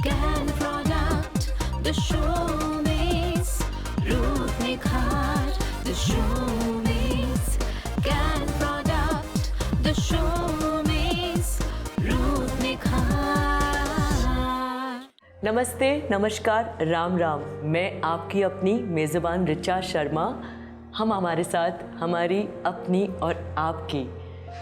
Gan product, the show meets Ruth Nikhar, the show meets Gan product, the show meets Ruth Nikhar. नमस्ते, नमस्कार, राम राम। मैं आपकी अपनी मेज़बान रिचा शर्मा। हमारे साथ हमारी अपनी और आपकी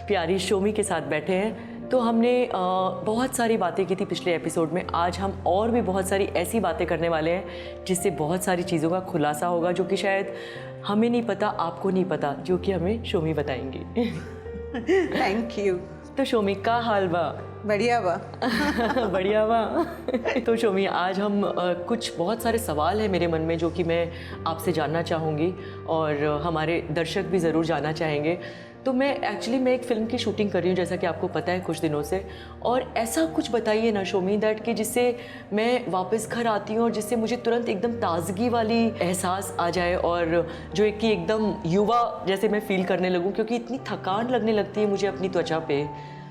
प्यारी शोमी के साथ बैठे हैं। तो हमने बहुत सारी बातें की थी पिछले एपिसोड में। आज हम और भी बहुत सारी ऐसी बातें करने वाले हैं जिससे बहुत सारी चीज़ों का खुलासा होगा जो कि शायद हमें नहीं पता, आपको नहीं पता, जो कि हमें शोमी बताएंगी। Thank you. तो शोमी का हाल बा? बढ़िया बा। बढ़िया बा। तो शोमी, आज हम कुछ बहुत सारे सवाल हैं मेरे मन में जो कि मैं आपसे जानना चाहूँगी और हमारे दर्शक भी ज़रूर जानना चाहेंगे। तो मैं एक फ़िल्म की शूटिंग कर रही हूँ, जैसा कि आपको पता है, कुछ दिनों से। और ऐसा कुछ बताइए ना शोमी दैट कि जिससे मैं वापस घर आती हूँ और जिससे मुझे तुरंत एकदम ताज़गी वाली एहसास आ जाए और जो एक कि एकदम युवा जैसे मैं फ़ील करने लगूँ, क्योंकि इतनी थकान लगने लगती है मुझे अपनी त्वचा पे।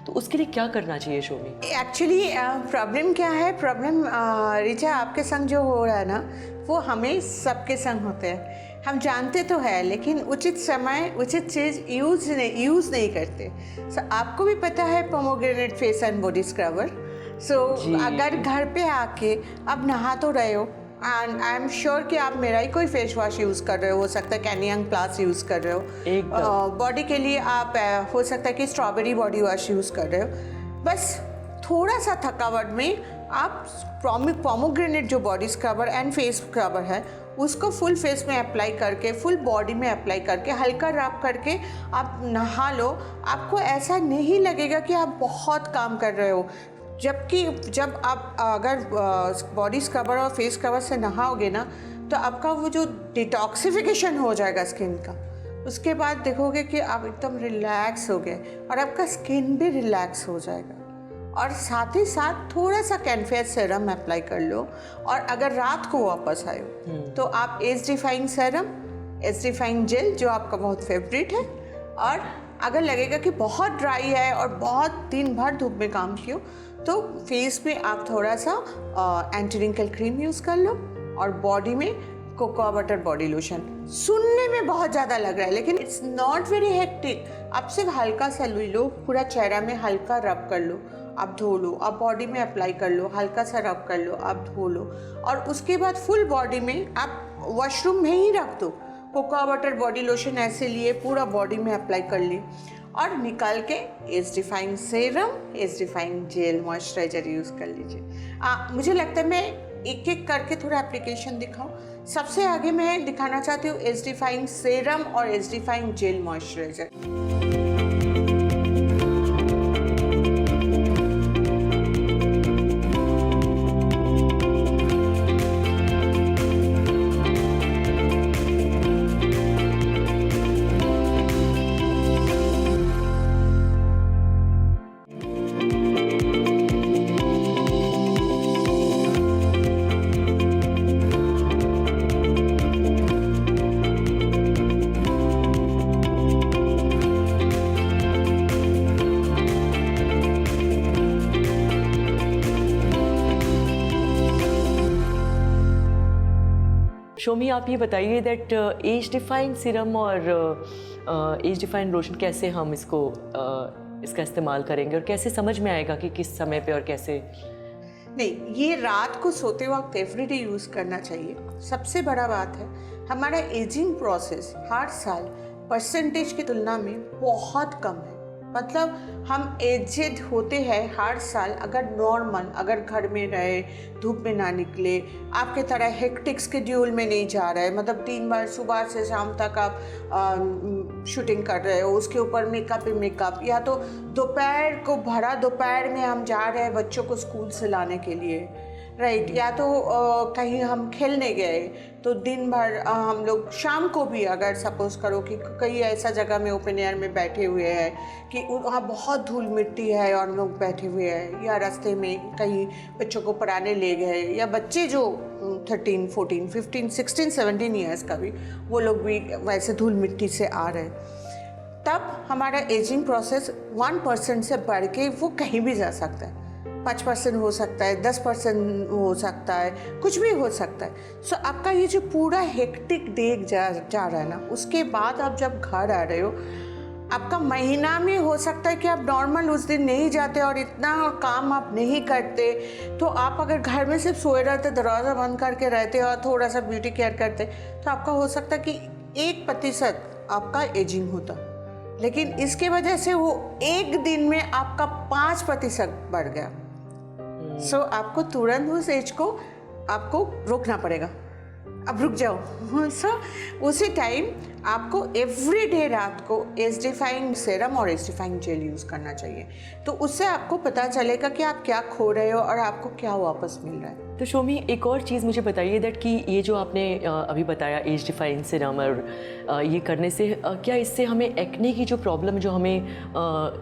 तो उसके लिए क्या करना चाहिए शोमी? एक्चुअली प्रॉब्लम क्या है? प्रॉब्लम रिचा आपके संग जो हो रहा है ना, वो हमें सबके संग होते हैं। हम जानते तो है लेकिन उचित समय उचित चीज़ यूज़ नहीं करते। आपको भी पता है pomegranate face and body scrubber. अगर घर पे आके अब नहा तो रहे हो, एंड आई एम श्योर कि आप मेरा ही कोई फेस वॉश यूज़ कर रहे हो सकता है कैनियंग प्लस यूज़ कर रहे हो। बॉडी के लिए आप हो सकता है कि स्ट्रॉबेरी बॉडी वॉश यूज़ कर रहे हो। बस थोड़ा सा थकावट में आप पोमोग्रेनेट जो body scrubber and face scrubber है उसको फुल फेस में अप्लाई करके, फुल बॉडी में अप्लाई करके, हल्का रब करके आप नहा लो। आपको ऐसा नहीं लगेगा कि आप बहुत काम कर रहे हो। जबकि जब आप अगर बॉडी स्क्रबर और फेस स्क्रबर से नहाओगे ना, तो आपका वो जो डिटॉक्सिफिकेशन हो जाएगा स्किन का, उसके बाद देखोगे कि आप एकदम रिलैक्स हो गए और आपका स्किन भी रिलैक्स हो जाएगा। और साथ ही साथ थोड़ा सा कैनफेयर सीरम अप्लाई कर लो। और अगर रात को वापस आए तो आप age defying serum, age defying gel जो आपका बहुत फेवरेट है, और अगर लगेगा कि बहुत ड्राई है और बहुत दिन भर धूप में काम किया तो फेस में आप थोड़ा सा एंटी रिंकल क्रीम यूज़ कर लो और बॉडी में कोकोआ बटर बॉडी लोशन। सुनने में बहुत ज़्यादा लग रहा है लेकिन इट्स नॉट वेरी हेक्टिक। आप सिर्फ हल्का सा लो, पूरा चेहरा में हल्का रब कर लो, आप धो लो, आप बॉडी में अप्लाई कर लो, हल्का सा रब कर लो, आप धो लो, और उसके बाद फुल बॉडी में आप वॉशरूम में ही रख दो। कोकोआ बटर बॉडी लोशन ऐसे लिए पूरा बॉडी में अप्लाई कर लिए और निकाल के age defying serum, age defying gel, moisturiser use कर लीजिए। मुझे लगता है मैं एक एक करके थोड़ा एप्लीकेशन दिखाऊं। सबसे आगे मैं दिखाना चाहती हूँ एज डिफाइंग सीरम और age defying gel moisturiser. Shomi, आप ये बताइए दैट एज डिफाइंड सीरम और एज डिफाइंड लोशन कैसे हम इसका इस्तेमाल करेंगे और कैसे समझ में आएगा कि किस समय पे और कैसे? नहीं, ये रात को सोते वक्त एवरीडे यूज़ करना चाहिए। सबसे बड़ा बात है हमारा एजिंग प्रोसेस हर साल परसेंटेज की तुलना में बहुत कम है। मतलब हम एजेड होते हैं हर साल अगर नॉर्मल, अगर घर में रहे, धूप में ना निकले, आपके तरह हेक्टिक शेड्यूल में नहीं जा रहे, मतलब 3 बार सुबह से शाम तक आप शूटिंग कर रहे हो, उसके ऊपर मेकअप ही मेकअप, या तो दोपहर को भरा दोपहर में हम जा रहे हैं बच्चों को स्कूल से लाने के लिए, राइट, या तो कहीं हम खेलने गए तो दिन भर हम लोग शाम को भी अगर सपोज़ करो कि कहीं ऐसा जगह में ओपन एयर में बैठे हुए हैं कि वहाँ बहुत धूल मिट्टी है और हम लोग बैठे हुए हैं, या रास्ते में कहीं बच्चों को पढ़ाने ले गए, या बच्चे जो 13, 14, 15, 16, 17 ईयर्स का भी, वो लोग भी वैसे धूल मिट्टी से आ रहे हैं, तब हमारा एजिंग प्रोसेस 1% से बढ़ के वो कहीं भी जा सकता है। 5% हो सकता है, 10% हो सकता है, कुछ भी हो सकता है। सो आपका ये जो पूरा हेक्टिक डे जा रहा है ना, उसके बाद आप जब घर आ रहे हो, आपका महीना में हो सकता है कि आप नॉर्मल उस दिन नहीं जाते और इतना काम आप नहीं करते। तो आप अगर घर में सिर्फ सोए रहते, दरवाज़ा बंद करके रहते और थोड़ा सा ब्यूटी केयर करते, तो आपका हो सकता है कि 1% आपका एजिंग होता। लेकिन इसके वजह से वो एक दिन में आपका 5% बढ़ गया। सो आपको तुरंत उस एज को आपको रोकना पड़ेगा। अब रुक जाओ। सो उसी टाइम आपको एवरीडे रात को एज डिफाइंग सेरम और एज डिफाइंग जेल यूज़ करना चाहिए। तो उससे आपको पता चलेगा कि आप क्या खो रहे हो और आपको क्या वापस मिल रहा है। तो शोमी, एक और चीज़ मुझे बताइए दैट कि ये जो आपने अभी बताया एज डिफाइन सिरम और ये करने से क्या इससे हमें एक्ने की जो प्रॉब्लम जो हमें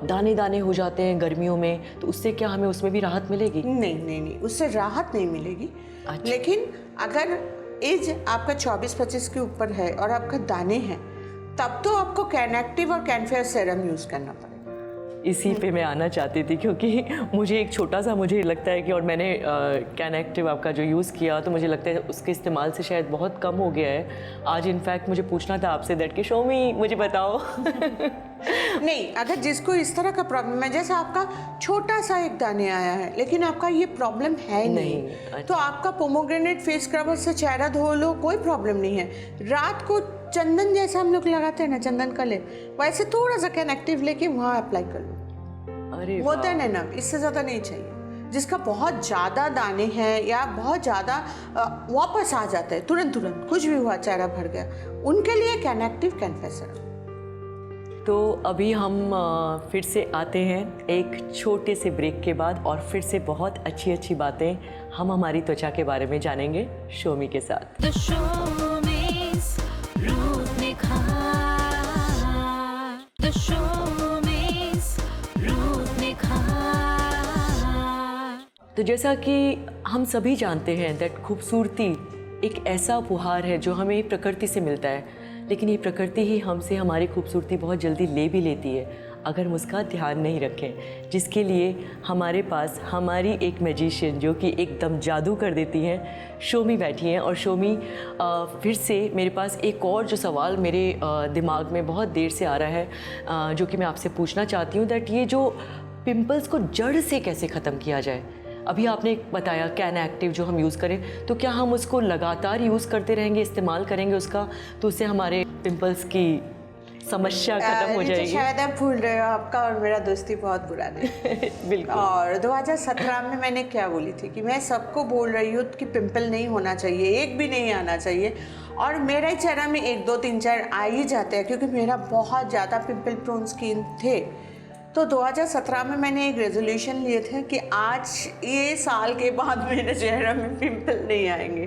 दाने दाने हो जाते हैं गर्मियों में, तो उससे क्या हमें उसमें भी राहत मिलेगी? नहीं, उससे राहत नहीं मिलेगी। अच्छा। लेकिन अगर एज आपका 24-25 के ऊपर है और आपका दाने हैं, तब तो आपको कैनएक्टिव और कैनफेयर सेरम यूज़ करना पड़ेगा। इसी पे मैं आना चाहती थी, क्योंकि मुझे एक छोटा सा मुझे लगता है कि, और मैंने कैनएक्टिव आपका जो यूज़ किया तो मुझे लगता है उसके इस्तेमाल से शायद बहुत कम हो गया है। आज इनफैक्ट मुझे पूछना था आपसे दैट कि शोमी मुझे बताओ। नहीं, अगर जिसको इस तरह का प्रॉब्लम है, जैसे आपका छोटा सा एक दाने आया है लेकिन आपका ये प्रॉब्लम है नहीं, अच्छा। तो आपका पोमोग्रेनेट फेस स्क्रबर से चेहरा धो लो, कोई प्रॉब्लम नहीं है। रात को चंदन जैसा हम लोग लगाते हैं ना, चंदन का लेप, वैसे थोड़ा सा कैनएक्टिव लेके वहाँ अप्लाई कर लो। अरे होता है ना, इससे ज़्यादा नहीं चाहिए। जिसका बहुत ज़्यादा दाने हैं या बहुत ज़्यादा वापस आ जाता है तुरंत कुछ भी हुआ, चेहरा भर गया, उनके लिए कैनएक्टिव कैनफेयर सेरम। तो अभी हम फिर से आते हैं एक छोटे से ब्रेक के बाद, और फिर से बहुत अच्छी बातें हम हमारी त्वचा के बारे में जानेंगे शोमी के साथ। The Showme's रूप निखार। The Showme's रूप निखार। तो जैसा कि हम सभी जानते हैं दैट खूबसूरती एक ऐसा उपहार है जो हमें प्रकृति से मिलता है, लेकिन ये प्रकृति ही हमसे हमारी खूबसूरती बहुत जल्दी ले भी लेती है अगर हम उसका ध्यान नहीं रखें, जिसके लिए हमारे पास हमारी एक मैजिशियन जो कि एकदम जादू कर देती हैं, शोमी बैठी हैं। और शोमी, फिर से मेरे पास एक और जो सवाल मेरे दिमाग में बहुत देर से आ रहा है, जो कि मैं आपसे पूछना चाहती हूँ दैट ये जो पिंपल्स को जड़ से कैसे ख़त्म किया जाए। अभी आपने बताया कैनएक्टिव जो हम यूज़ करें, तो क्या हम उसको लगातार यूज़ करते रहेंगे, इस्तेमाल करेंगे उसका, तो उससे हमारे पिंपल्स की समस्या खत्म हो जाएगी? शायद आप भूल रहे हो, आपका और मेरा दोस्ती बहुत पुरानी है। बिल्कुल। और 2017 में मैंने क्या बोली थी कि मैं सबको बोल रही हूँ कि पिंपल नहीं होना चाहिए, एक भी नहीं आना चाहिए, और मेरा चेहरा में 1, 2, 3, 4 आ ही जाते हैं क्योंकि मेरा बहुत ज़्यादा पिंपल प्रोन स्किन थे। तो 2017 में मैंने एक रेजोल्यूशन लिए थे कि आज ये साल के बाद मेरे चेहरे में पिंपल नहीं आएंगे।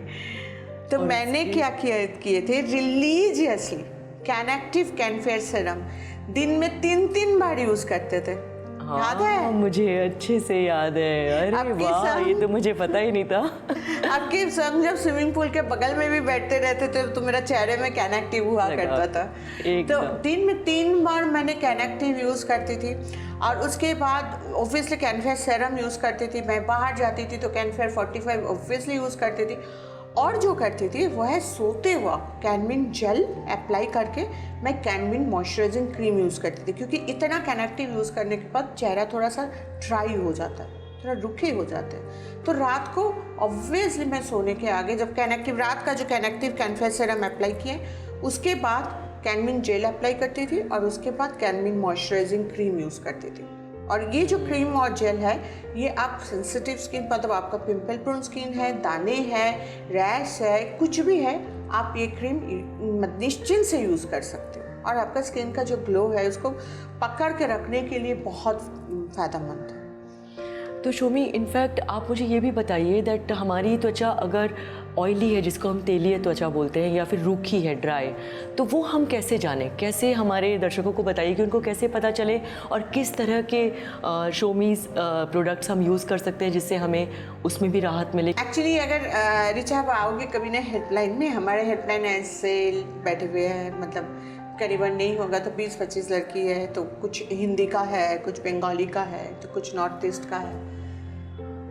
तो मैंने क्या किए थे, रिलीजियसली कैनएक्टिव कैनफेयर सेरम दिन में 3 बार यूज़ करते थे। याद है? मुझे अच्छे से याद है। अरे वाह, ये तो मुझे पता ही नहीं था। आपके संग जब स्विमिंग पूल के बगल में भी बैठते रहते थे तो मेरा चेहरे में कैनएक्टिव हुआ करता था। तो दिन में 3 बार मैंने कैनएक्टिव यूज़ करती थी, और उसके बाद ऑब्वियसली कैनफेयर सेरम यूज़ करती थी। मैं बाहर जाती थी तो कैनफेयर 45 ऑब्वियसली यूज़ करती थी, और जो करती थी वो है सोते हुआ कैनमिन जेल अप्लाई करके मैं कैनमिन मॉइस्चराइजिंग क्रीम यूज़ करती थी, क्योंकि इतना कैनएक्टिव यूज़ करने के बाद चेहरा थोड़ा सा ड्राई हो जाता है, थोड़ा रुखे हो जाते हैं। तो रात को ऑब्वियसली मैं सोने के आगे जब कैनएक्टिव रात का जो कैनएक्टिव कैनफेयर सेरम अप्लाई किए, उसके बाद कैनमिन जेल अप्लाई करती थी, और उसके बाद कैनमिन मॉइस्चराइजिंग क्रीम यूज़ करती थी। और ये जो क्रीम और जेल है, ये आप सेंसिटिव स्किन, मतलब आपका पिंपल प्रोन स्किन है, दाने हैं, रैश है, कुछ भी है, आप ये क्रीम निश्चिंत से यूज़ कर सकते हो, और आपका स्किन का जो ग्लो है उसको पकड़ के रखने के लिए बहुत फ़ायदेमंद है। तो शोमी, इनफैक्ट आप मुझे ये भी बताइए दैट हमारी त्वचा अगर ऑयली है, जिसको हम तेलीय त्वचा बोलते हैं, या फिर रूखी है, ड्राई, तो वो हम कैसे जानें, कैसे हमारे दर्शकों को बताइए कि उनको कैसे पता चले, और किस तरह के शोमीज़ प्रोडक्ट्स हम यूज़ कर सकते हैं जिससे हमें उसमें भी राहत मिले। एक्चुअली अगर रिचा आप आओगे कभी ना हेल्पलाइन में, हमारे हेल्पलाइन ऐसे बैठे हुए हैं, मतलब करीबन नहीं होगा तो 20-25 लड़की है, तो कुछ हिंदी का है, कुछ बंगाली का है, तो कुछ नॉर्थ ईस्ट का है।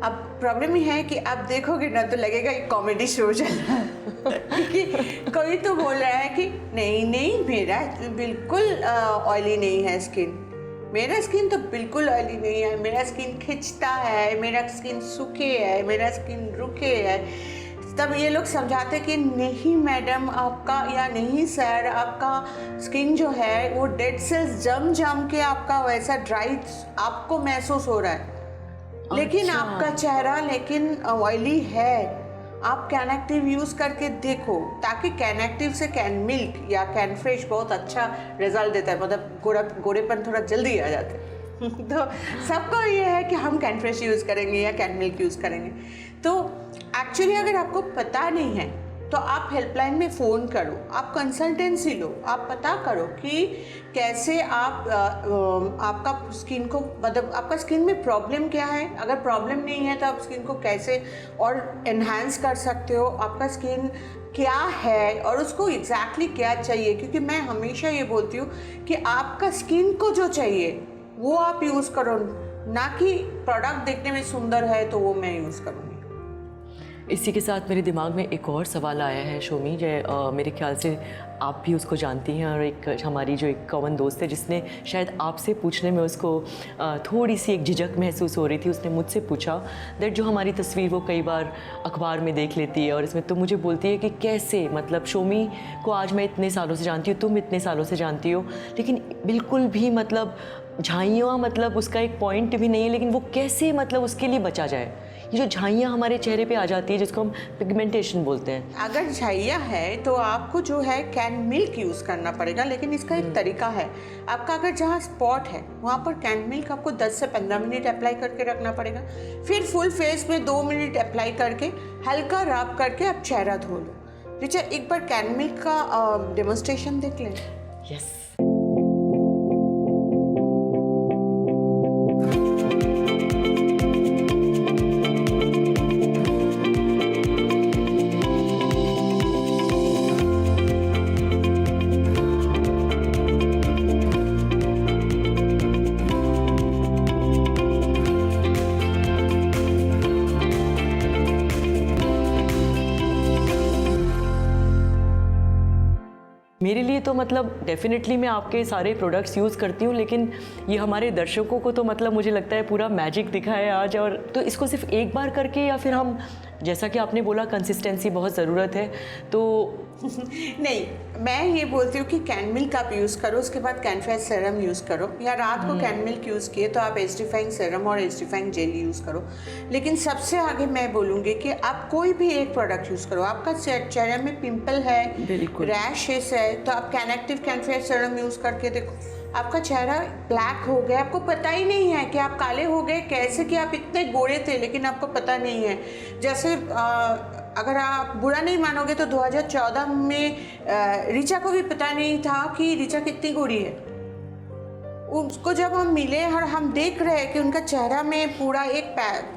अब प्रॉब्लम ये है कि आप देखोगे ना तो लगेगा कि कॉमेडी शो चल रहा है क्योंकि कोई तो बोल रहा है कि नहीं नहीं मेरा बिल्कुल ऑयली नहीं है स्किन, मेरा स्किन तो बिल्कुल ऑयली नहीं है, मेरा स्किन खिंचता है, मेरा स्किन सूखे है, मेरा स्किन रुके है। तब ये लोग समझाते कि नहीं मैडम आपका, या नहीं सर आपका स्किन जो है वो डेड सेल्स जम के आपका वैसा ड्राई आपको महसूस हो रहा है, लेकिन अच्छा। आपका चेहरा लेकिन ऑयली है। आप कैन एक्टिव यूज़ करके देखो, ताकि कैन एक्टिव से कैन मिल्क या कैन फ्रेश बहुत अच्छा रिजल्ट देता है, मतलब गोरेपन थोड़ा जल्दी आ जाता है तो सबको ये है कि हम कैन फ्रेश यूज़ करेंगे या कैन मिल्क यूज़ करेंगे। तो एक्चुअली अगर आपको पता नहीं है तो आप हेल्पलाइन में फ़ोन करो, आप कंसल्टेंसी लो, आप पता करो कि कैसे आप आपका स्किन को, मतलब आपका स्किन में प्रॉब्लम क्या है। अगर प्रॉब्लम नहीं है तो आप स्किन को कैसे और एनहांस कर सकते हो, आपका स्किन क्या है और उसको एग्जैक्टली क्या चाहिए। क्योंकि मैं हमेशा ये बोलती हूँ कि आपका स्किन को जो चाहिए वो आप यूज़ करो, ना कि प्रोडक्ट देखने में सुंदर है तो वो मैं यूज़ करूँगी। इसी के साथ मेरे दिमाग में एक और सवाल आया है शोमी, जो मेरे ख्याल से आप भी उसको जानती हैं, और एक हमारी जो एक कॉमन दोस्त है जिसने शायद आपसे पूछने में उसको थोड़ी सी एक झिझक महसूस हो रही थी, उसने मुझसे पूछा दैट जो हमारी तस्वीर वो कई बार अखबार में देख लेती है और इसमें तो मुझे बोलती है कि कैसे, मतलब शोमी को आज मैं इतने सालों से जानती हूँ, तुम इतने सालों से जानती हो, लेकिन बिल्कुल भी मतलब झाइयाँ, मतलब उसका एक पॉइंट भी नहीं है, लेकिन वो कैसे मतलब उसके लिए बचा जाए। ये जो झाइयाँ हमारे चेहरे पे आ जाती है जिसको हम पिगमेंटेशन बोलते हैं, अगर झाइयाँ है तो आपको जो है कैन मिल्क यूज़ करना पड़ेगा, लेकिन इसका एक तरीका है। आपका अगर जहाँ स्पॉट है वहाँ पर कैन मिल्क आपको 10 से 15 मिनट अप्लाई करके रखना पड़ेगा, फिर फुल फेस में 2 मिनट अप्लाई करके हल्का रब करके आप चेहरा धो लो। रिचा एक बार कैन मिल्क का डेमोन्स्ट्रेशन देख लें। यस। मेरे लिए तो मतलब डेफिनेटली मैं आपके सारे प्रोडक्ट्स यूज़ करती हूँ, लेकिन ये हमारे दर्शकों को तो मतलब मुझे लगता है पूरा मैजिक दिखा है आज। और तो इसको सिर्फ एक बार करके, या फिर हम, जैसा कि आपने बोला कंसिस्टेंसी बहुत ज़रूरत है, तो नहीं, मैं ये बोलती हूँ कि कैन मिल्क आप यूज़ करो, उसके बाद कैनफेस सीरम यूज़ करो, या रात को कैन मिल्क यूज़ किए तो आप एस्टिफाइंग सीरम और एस्टिफाइंग जेल यूज़ करो। लेकिन सबसे आगे मैं बोलूँगी कि आप कोई भी एक प्रोडक्ट यूज़ करो। आपका चेहरे में पिंपल है, रैशेस है, तो आप कैन एक्टिव कैनफेस सीरम यूज़ करके देखो, आपका चेहरा ब्लैक हो गया, आपको पता ही नहीं है कि आप काले हो गए कैसे, कि आप इतने गोरे थे लेकिन आपको पता नहीं है। जैसे अगर आप बुरा नहीं मानोगे तो 2014 में रिचा को भी पता नहीं था कि रिचा कितनी गोरी है। उसको जब हम मिले और हम देख रहे हैं कि उनका चेहरा में पूरा एक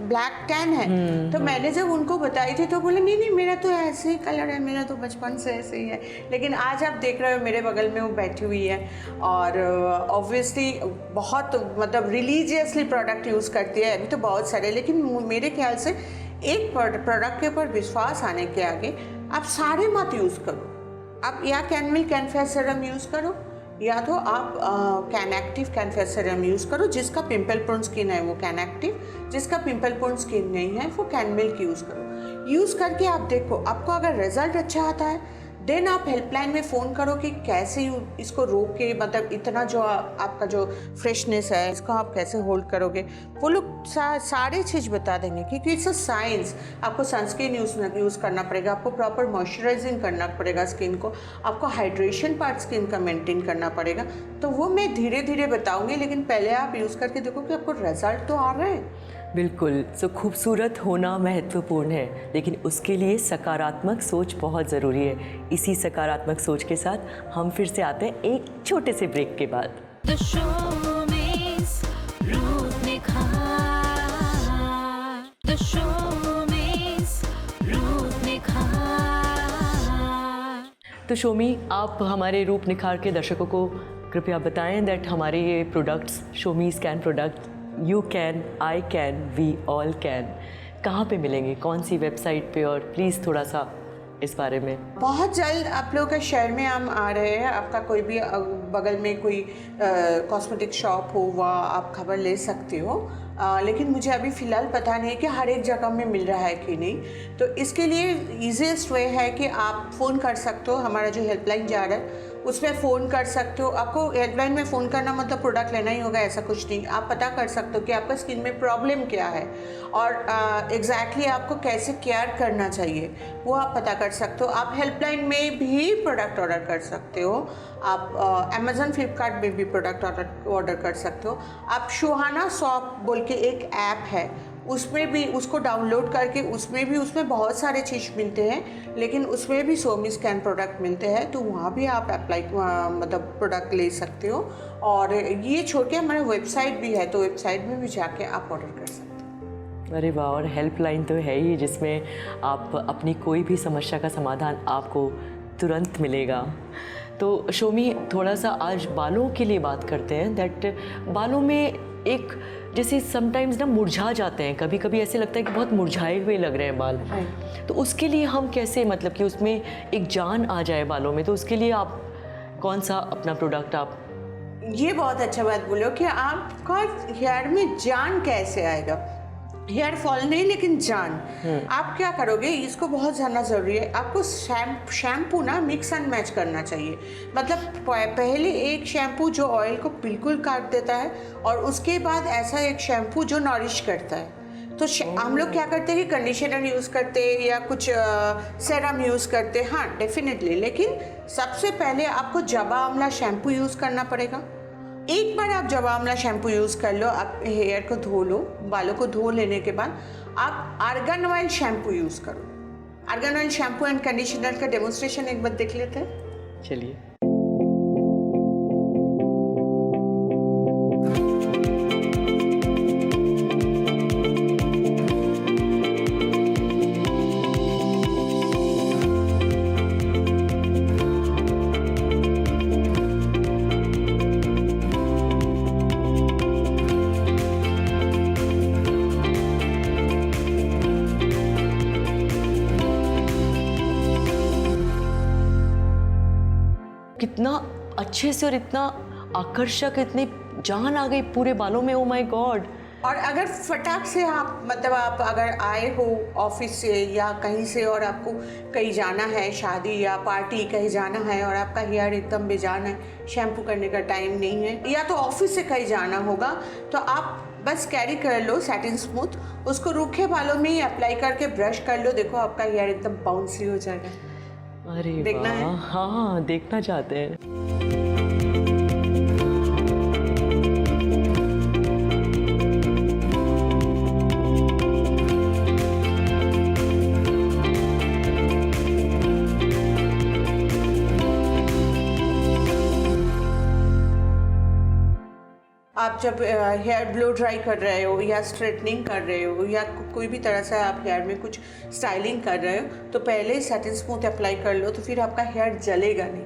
ब्लैक टैन है, तो मैंने जब उनको बताई थी तो बोले नहीं नहीं मेरा तो ऐसे ही कलर है, मेरा तो बचपन से ऐसे ही है। लेकिन आज आप देख रहे हो मेरे बगल में वो बैठी हुई है और ऑब्वियसली बहुत मतलब रिलीजियसली प्रोडक्ट यूज़ करती है। अभी तो बहुत सारे, लेकिन मेरे ख्याल से एक प्रोडक्ट के ऊपर विश्वास आने के आगे आप सारे मत यूज़ करो। आप या कैन मिल्क कैनफेस सीरम यूज़ करो, या तो आप कैन एक्टिव कैनफेस सीरम यूज़ करो। जिसका पिंपल प्रोन स्किन है वो कैन एक्टिव, जिसका पिंपल प्रोन स्किन नहीं है वो कैन मिल्क यूज़ करो। यूज़ करके आप देखो, आपको अगर रिजल्ट अच्छा आता है देन आप हेल्पलाइन में फ़ोन करो कि कैसे इसको रोक के, मतलब इतना जो आपका जो फ्रेशनेस है इसको आप कैसे होल्ड करोगे, वो लोग सारे चीज़ बता देंगे। क्योंकि इट्स अ साइंस। आपको सनस्क्रीन यूज़ करना पड़ेगा, आपको प्रॉपर मॉइस्चराइजिंग करना पड़ेगा स्किन को, आपको हाइड्रेशन पार्ट स्किन का मेंटेन करना पड़ेगा। तो वो मैं धीरे धीरे बताऊँगी, लेकिन पहले आप यूज़ करके देखो कि आपको रिजल्ट तो आ रहा है। बिल्कुल। सो खूबसूरत होना महत्वपूर्ण है, लेकिन उसके लिए सकारात्मक सोच बहुत ज़रूरी है। इसी सकारात्मक सोच के साथ हम फिर से आते हैं एक छोटे से ब्रेक के बाद। The showbiz रूप निखार, The showbiz रूप निखार। तो शोमी, आप हमारे रूप निखार के दर्शकों को कृपया बताएं दैट हमारे ये products, Shomi skin product, you can, I can, we all can, कहाँ पे मिलेंगे, कौन सी वेबसाइट पे, और प्लीज़ थोड़ा सा इस बारे में। बहुत जल्द आप लोगों के शहर में हम आ रहे हैं। आपका कोई भी बगल में कोई कॉस्मेटिक शॉप हो वह आप खबर ले सकते हो, लेकिन मुझे अभी फ़िलहाल पता नहीं कि हर एक जगह में मिल रहा है कि नहीं। तो इसके लिए ईजीएस्ट वे है कि आप फ़ोन कर सकते हो, हमारा जो हेल्पलाइन जा रहा है उसमें फ़ोन कर सकते हो। आपको हेल्पलाइन में फ़ोन करना मतलब प्रोडक्ट लेना ही होगा ऐसा कुछ नहीं। आप पता कर सकते हो कि आपका स्किन में प्रॉब्लम क्या है और एग्जैक्टली आपको कैसे केयर करना चाहिए वो आप पता कर सकते हो। आप हेल्पलाइन में भी प्रोडक्ट ऑर्डर कर सकते हो, आप अमेज़न फ्लिपकार्ट में भी प्रोडक्ट ऑर्डर कर सकते हो। आप सुहाना शॉप बोल के एक ऐप है, उसमें भी उसको डाउनलोड करके उसमें बहुत सारे चीज़ मिलते हैं, लेकिन उसमें भी सोमी स्कैन प्रोडक्ट मिलते हैं, तो वहाँ भी आप अप्लाई मतलब प्रोडक्ट ले सकते हो। और ये छोड़ के हमारा वेबसाइट भी है, तो वेबसाइट में भी जाके आप ऑर्डर कर सकते हो। अरे वाह, और हेल्पलाइन तो है ही जिसमें आप अपनी कोई भी समस्या का समाधान आपको तुरंत मिलेगा। तो शोमी, थोड़ा सा आज बालों के लिए बात करते हैं। दैट बालों में एक जैसे समटाइम्स ना मुरझा जाते हैं, कभी कभी ऐसे लगता है कि बहुत मुरझाए हुए लग रहे हैं बाल। तो उसके लिए हम कैसे, मतलब कि उसमें एक जान आ जाए बालों में, तो उसके लिए आप कौन सा अपना प्रोडक्ट आप। ये बहुत अच्छा बात बोलो कि आपका हेयर में जान कैसे आएगा। हेयर फॉल नहीं लेकिन जान। आप क्या करोगे, इसको बहुत जानना ज़रूरी है। आपको शैम्पू ना मिक्स एंड मैच करना चाहिए। मतलब पहले एक शैम्पू जो ऑयल को बिल्कुल काट देता है और उसके बाद ऐसा एक शैम्पू जो नॉरिश करता है। तो हम लोग क्या करते हैं कि कंडीशनर यूज़ करते हैं या कुछ सेरम यूज़ करते हैं, हाँ डेफिनेटली, लेकिन सबसे पहले आपको जवा आंवला शैम्पू यूज़ करना पड़ेगा। एक बार आप जवा आंवला शैम्पू यूज़ कर लो, आप हेयर को धो लो, बालों को धो लेने के बाद आप आर्गन ऑयल शैम्पू यूज़ करो। Argan oil shampoo and conditioner का डेमोन्स्ट्रेशन एक बार देख लेते हैं। चलिए। कितना अच्छे से और इतना आकर्षक, इतनी जान आ गई पूरे बालों में। Oh my God. और अगर फटाक से आप मतलब आप अगर आए हो ऑफिस से या कहीं से और आपको कहीं जाना है, शादी या पार्टी कहीं जाना है और आपका हेयर एकदम बेजान है, शैम्पू करने का टाइम नहीं है, या तो ऑफिस से कहीं जाना होगा, तो आप बस कैरी कर लो सैटिन स्मूथ, उसको रूखे बालों में ही अप्लाई करके ब्रश कर लो। देखो आपका हेयर एकदम बाउंसी हो जाएगा। अरे देखना है? हाँ, देखना चाहते हैं। आप जब हेयर ब्लो ड्राई कर रहे हो या स्ट्रेटनिंग कर रहे हो या कोई भी तरह से आप हेयर में कुछ स्टाइलिंग कर रहे हो, तो पहले सैटिन स्मूथ अप्लाई कर लो, तो फिर आपका हेयर जलेगा नहीं।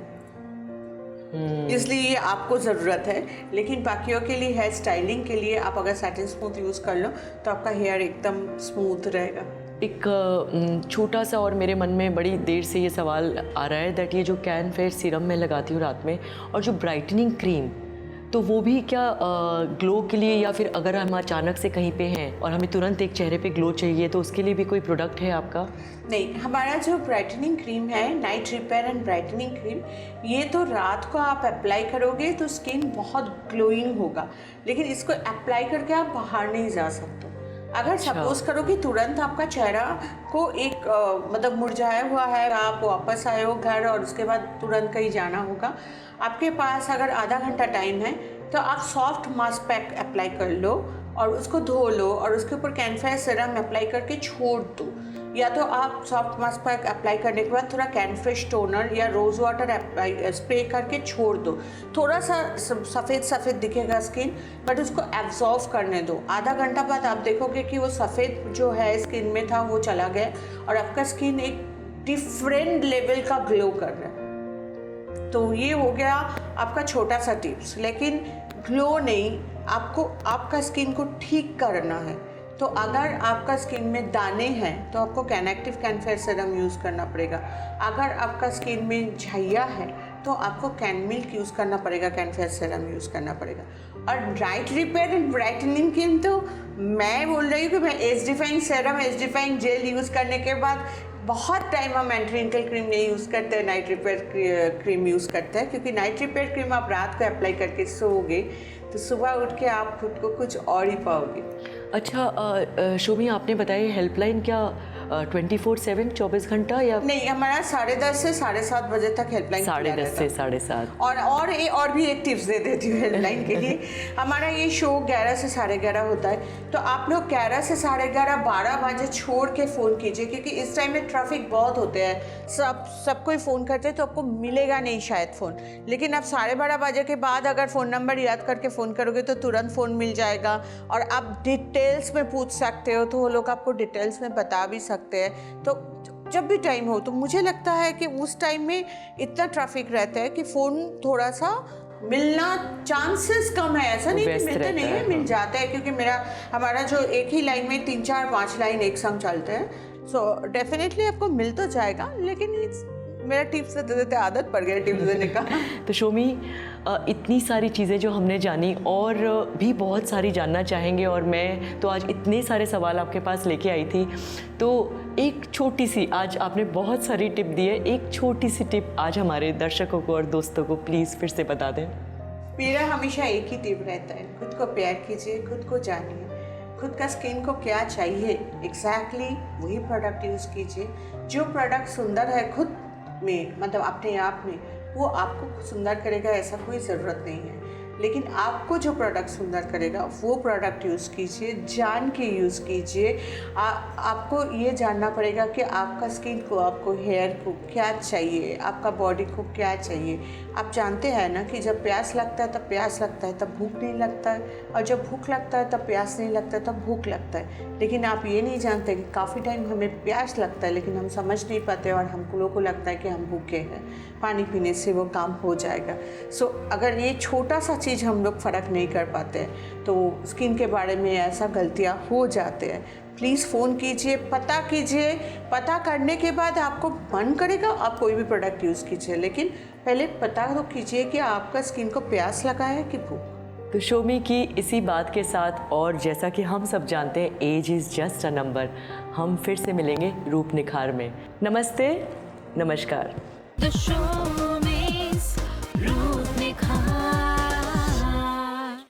इसलिए ये आपको ज़रूरत है, लेकिन बाकियों के लिए हेयर स्टाइलिंग के लिए आप अगर सैटिन स्मूथ यूज़ कर लो तो आपका हेयर एकदम स्मूथ रहेगा। एक छोटा सा और मेरे मन में बड़ी देर से ये सवाल आ रहा है दैट ये जो कैन फेयर सीरम मैं लगाती हूँ रात में, और जो ब्राइटनिंग क्रीम, तो वो भी क्या ग्लो के लिए, या फिर अगर हम अचानक से कहीं पे हैं और हमें तुरंत एक चेहरे पे ग्लो चाहिए, तो उसके लिए भी कोई प्रोडक्ट है आपका? नहीं, हमारा जो ब्राइटनिंग क्रीम है, night repair and brightening cream, ये तो रात को आप अप्लाई करोगे तो स्किन बहुत ग्लोइंग होगा, लेकिन इसको अप्लाई करके आप बाहर नहीं जा सकते। अगर सपोज करो कि तुरंत आपका चेहरा को एक मतलब मुरझाया हुआ है, आप वापस आए हो घर और उसके बाद तुरंत कहीं जाना होगा, आपके पास अगर आधा घंटा टाइम है, तो आप सॉफ्ट मास्क पैक अप्लाई कर लो और उसको धो लो और उसके ऊपर कैनफेयर सीरम अप्लाई करके छोड़ दो। या तो आप सॉफ्ट मास्क पैक अप्लाई करने के बाद थोड़ा कैनफ्रेश टोनर या रोज़ वाटर स्प्रे करके छोड़ दो। थोड़ा सा सफ़ेद सफ़ेद दिखेगा स्किन, बट उसको एब्जॉर्व करने दो। आधा घंटा बाद आप देखोगे कि वो सफ़ेद जो है स्किन में था वो चला गया और आपका स्किन एक डिफरेंट लेवल का ग्लो कर रहा है। तो ये हो गया आपका छोटा सा टिप्स, लेकिन ग्लो नहीं, आपको आपका स्किन को ठीक करना है। तो अगर आपका स्किन में दाने हैं तो आपको कैनएक्टिव कैनफेयर सीरम यूज़ करना पड़ेगा। अगर आपका स्किन में झैया है तो आपको कैन मिल्क यूज़ करना पड़ेगा, कैनफेयर सीरम यूज़ करना पड़ेगा। और ब्राइट रिपेयर एंड ब्राइटनिंग की तो मैं बोल रही हूँ कि मैं age defying serum, age defying gel use करने के बाद बहुत टाइम हम एंटी रिंकल क्रीम नहीं यूज़ करते हैं, नाइट रिपेयर क्रीम यूज़ करते हैं, क्योंकि नाइट रिपेयर क्रीम आप रात को अप्लाई करके सोओगे तो सुबह उठ के आप खुद को कुछ और ही पाओगे। अच्छा शोमी, आपने बताया हेल्पलाइन क्या 24/7 24 घंटा या नहीं, हमारा 10:30 से 7:30 बजे तक हेल्पलाइन 10:30 से 7:30। और भी एक टिप्स दे देती हूँ हेल्पलाइन के लिए। हमारा ये शो 11 से 11:30 होता है, तो आप लोग 11 से 11:30 12 बजे छोड़ के फ़ोन कीजिए, क्योंकि इस टाइम में ट्रैफिक बहुत होते हैं, सब कोई फ़ोन करते हैं तो आपको मिलेगा नहीं शायद फ़ोन। लेकिन आप 12:30 बजे के बाद अगर फ़ोन नंबर याद करके फ़ोन करोगे तो तुरंत फ़ोन मिल जाएगा, और आप डिटेल्स में पूछ सकते हो, तो वो लोग आपको डिटेल्स में बता भी सकते हैं। तो जब भी टाइम हो, तो मुझे लगता है कि उस टाइम में इतना ट्रैफिक रहता है कि फ़ोन थोड़ा सा मिलना चांसेस कम है। ऐसा नहीं कि मिलते नहीं है, मिल जाता है, क्योंकि हमारा जो एक ही लाइन में 3 4 5 लाइन एक संग चलते हैं, सो डेफिनेटली आपको मिल तो जाएगा। लेकिन मेरा टिप्स देते देते आदत पड़ गया टिप्स देने का। तो शोमी, इतनी सारी चीज़ें जो हमने जानी और भी बहुत सारी जानना चाहेंगे, और मैं तो आज इतने सारे सवाल आपके पास लेके आई थी, तो एक छोटी सी, आज आपने बहुत सारी टिप दी है, एक छोटी सी टिप आज हमारे दर्शकों को और दोस्तों को प्लीज़ फिर से बता दें। मेरा हमेशा एक ही टिप रहता है, खुद को प्यार कीजिए, खुद को जानिए, खुद का स्किन को क्या चाहिए एग्जैक्टली वही प्रोडक्ट यूज़ कीजिए। जो प्रोडक्ट सुंदर है खुद में, मतलब अपने आप में, वो आपको सुंदर करेगा, ऐसा कोई ज़रूरत नहीं है। लेकिन आपको जो प्रोडक्ट सुंदर करेगा वो प्रोडक्ट यूज़ कीजिए, जान के यूज़ कीजिए। आपको ये जानना पड़ेगा कि आपका स्किन को, आपको हेयर को क्या चाहिए, आपका बॉडी को क्या चाहिए। आप जानते हैं ना कि जब प्यास लगता है तब प्यास लगता है, तब भूख नहीं लगता है, और जब भूख लगता है तब प्यास नहीं लगता है, तब भूख लगता है। लेकिन आप ये नहीं जानते कि काफ़ी टाइम हमें प्यास लगता है लेकिन हम समझ नहीं पाते, और हम लोगों को लगता है कि हम भूखे हैं। पानी पीने से वो काम हो जाएगा। सो अगर ये छोटा सा चीज़ हम लोग फ़र्क नहीं कर पाते हैं तो स्किन के बारे में ऐसा गलतियाँ हो जाते हैं। प्लीज़ फ़ोन कीजिए, पता कीजिए, पता करने के बाद आपको मन करेगा आप कोई भी प्रोडक्ट यूज़ कीजिए, लेकिन पहले पता तो कीजिए कि आपका स्किन को प्यास लगा है कि भूख। तो शोमी की इसी बात के साथ, और जैसा कि हम सब जानते हैं age is just a number, हम फिर से मिलेंगे रूप निखार में। नमस्ते, नमस्कार। The show